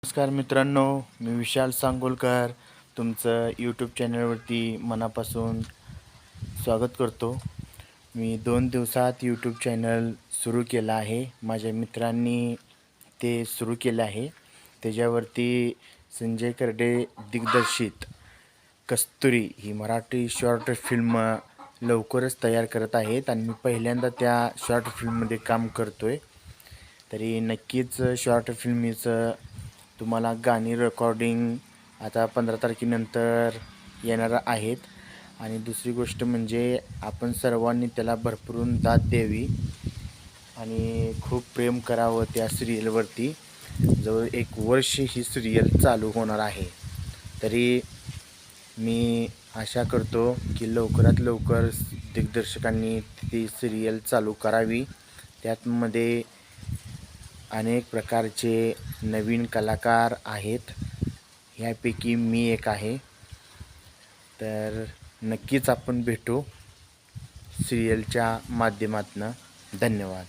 नमस्कार मित्रांनो, मी विशाल सांगोलकर तुमचं यूट्यूब चॅनलवरती मनापासून स्वागत करतो. मी 2 दिवसात यूट्यूब चॅनल सुरू केलं आहे. माझ्या मित्रांनी ते सुरू केलं आहे. त्याच्यावरती संजय करडे दिग्दर्शित कस्तुरी ही मराठी शॉर्ट फिल्म लवकरच तयार करत आहेत आणि मी पहिल्यांदा त्या शॉर्ट फिल्ममध्ये काम करतो आहे. तरी नक्कीच शॉर्ट फिल्मीचं तुम्हाला गाणी रेकॉर्डिंग आता 15 तारखेनंतर येणार आहेत. आणि दुसरी गोष्ट म्हणजे आपण सर्वांनी त्याला भरभरून दाद द्यावी आणि खूप प्रेम करावं त्या सिरियलवरती. जवळ 1 वर्ष ही सिरियल चालू होणार आहे. तरी मी आशा करतो की लवकरात लवकर दिग्दर्शकांनी ती सिरियल चालू करावी. त्यामध्ये अनेक प्रकारचे नवीन कलाकार आहेत, ह्यापैकी मी एक आहे. तर नक्कीच आपण भेटू सिरियलच्या माध्यमातून. धन्यवाद.